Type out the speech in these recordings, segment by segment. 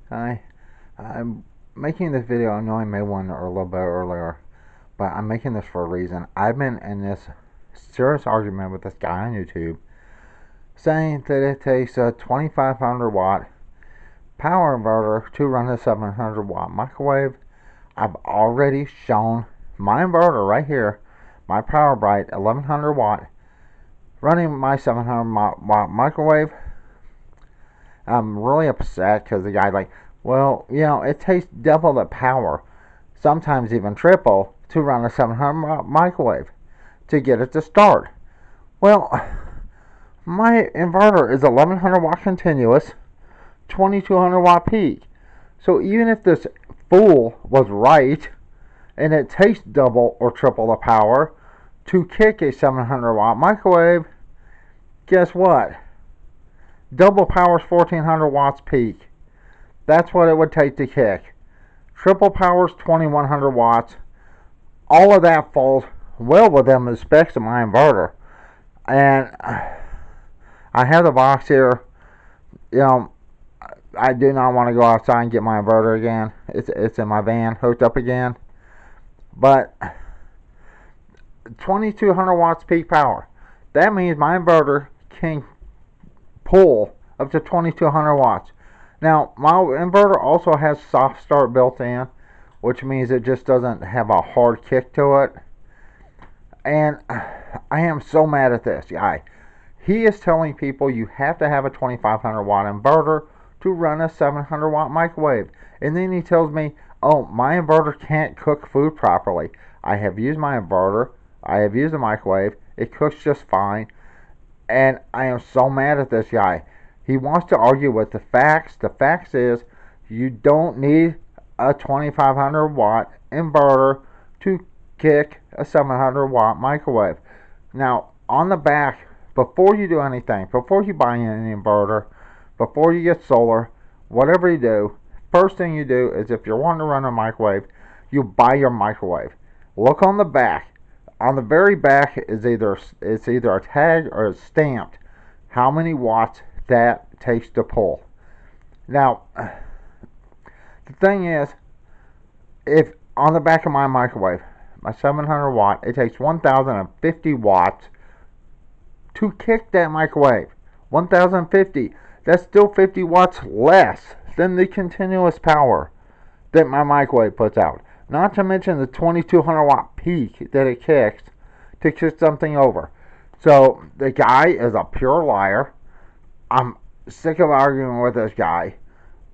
Hi, I'm making this video. I know I made one a little bit earlier, but I'm making this for a reason. I've been in this serious argument with this guy on YouTube saying that it takes a 2500 watt power inverter to run a 700 watt microwave. I've already shown my inverter right here, my PowerBright 1100 watt, running my 700 watt microwave. I'm really upset because the guy's like, well, it takes double the power, sometimes even triple, to run a 700 microwave to get it to start. Well, my inverter is 1100 watt continuous, 2200 watt peak. So even if this fool was right and it takes double or triple the power to kick a 700 watt microwave, guess what? Double power is 1400 watts peak. That's what it would take to kick. Triple power is 2100 watts. All of that falls well within the specs of my inverter. And I have the box here. You know, I do not want to go outside and get my inverter again. It's in my van, hooked up again. But 2200 watts peak power. That means my inverter can pull up to 2200 watts. Now, my inverter also has soft start built in, which means it just doesn't have a hard kick to it. And I am so mad at this guy. He is telling people you have to have a 2500 watt inverter to run a 700 watt microwave. And then he tells me, oh, my inverter can't cook food properly. I have used my inverter. I have used the microwave. It cooks just fine. And I am so mad at this guy. He wants to argue with the facts. The facts is you don't need a 2500 watt inverter to kick a 700 watt microwave. Now, on the back, before you do anything, before you buy an inverter, before you get solar, whatever you do, first thing you do is if you're wanting to run a microwave, you buy your microwave. Look on the back. On the very back is either a tag or it's stamped how many watts that takes to pull. Now, the thing is, if on the back of my microwave, my 700 watt, it takes 1050 watts to kick that microwave. 1050. That's still 50 watts less than the continuous power that my microwave puts out. Not to mention the 2200 watt peak that it kicks to kick something over. So the guy is a pure liar. I'm sick of arguing with this guy.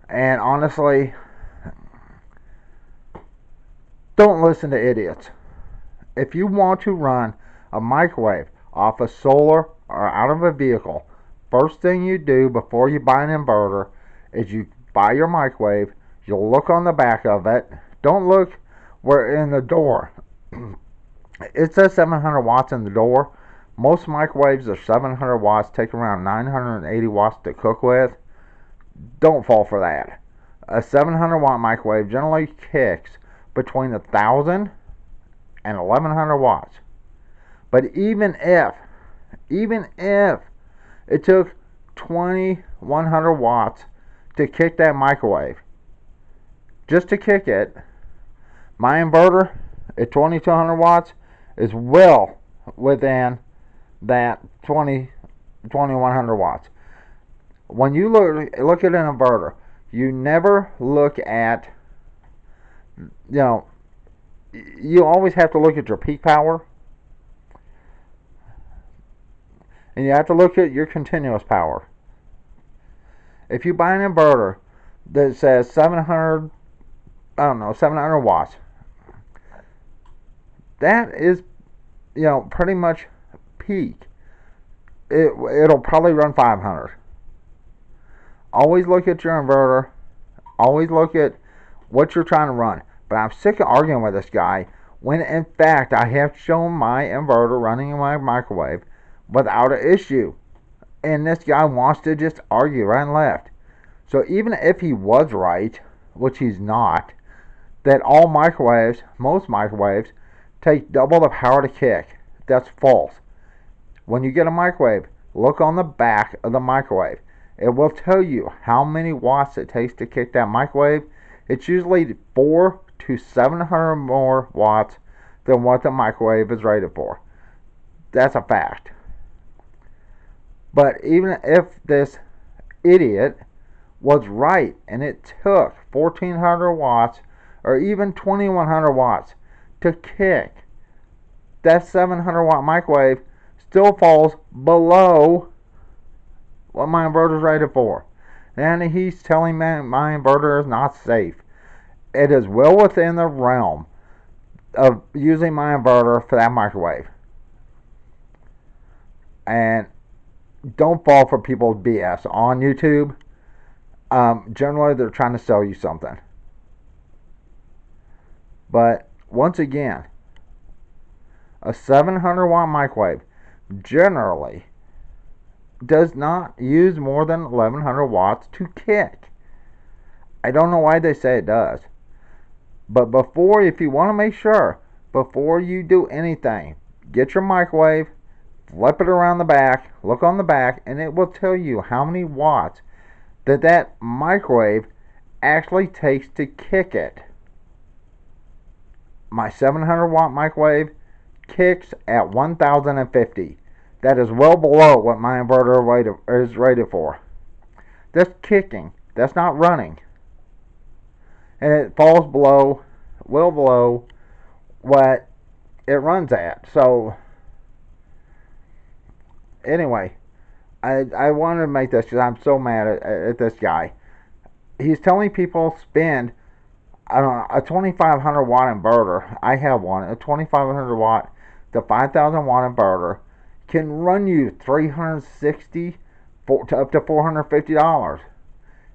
And honestly, don't listen to idiots. If you want to run a microwave off of solar or out of a vehicle, first thing you do before you buy an inverter is you buy your microwave. You'll look on the back of it. Don't look where in the door. It says 700 watts in the door. Most microwaves are 700 watts, take around 980 watts to cook with. Don't fall for that. A 700 watt microwave generally kicks between 1000 and 1100 watts. But even if it took 2100 watts to kick that microwave, just to kick it, my inverter at 2200 watts is well within that 2100 watts. When you look at an inverter, you never look at, you always have to look at your peak power, and you have to look at your continuous power. If you buy an inverter that says 700 watts, that is, pretty much peak. It'll probably run 500. Always look at your inverter. Always look at what you're trying to run. But I'm sick of arguing with this guy when in fact I have shown my inverter running in my microwave without an issue. And this guy wants to just argue right and left. So even if he was right, which he's not, that all microwaves, most microwaves, take double the power to kick, that's false. When you get a microwave, look on the back of the microwave. It will tell you how many watts it takes to kick that microwave. It's usually 4 to 700 more watts than what the microwave is rated for. That's a fact. But even if this idiot was right and it took 1400 watts or even 2100 watts to kick, that 700 watt microwave still falls below what my inverter is rated for. And he's telling me my inverter is not safe. It is well within the realm of using my inverter for that microwave. And don't fall for people's BS on YouTube. Generally, they're trying to sell you something. But once again, a 700 watt microwave generally does not use more than 1100 watts to kick. I don't know why they say it does. But if you want to make sure, before you do anything, get your microwave, flip it around the back, look on the back, and it will tell you how many watts that microwave actually takes to kick it. My 700 watt microwave kicks at 1050. That is well below what my inverter is rated for. That's kicking. That's not running. And it falls well below what it runs at. So, anyway, I wanted to make this because I'm so mad at this guy. He's telling people spend, I don't know, a 2500 watt inverter. I have one. A 2500 watt to 5000 watt inverter can run you $360 to up to $450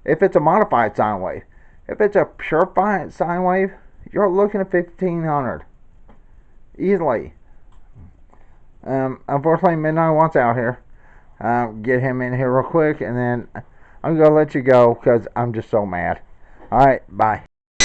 if it's a modified sine wave. If it's a pure sine wave, you're looking at $1,500 easily. Unfortunately, Midnight Wants out here. Get him in here real quick, and then I'm gonna let you go because I'm just so mad. All right, bye.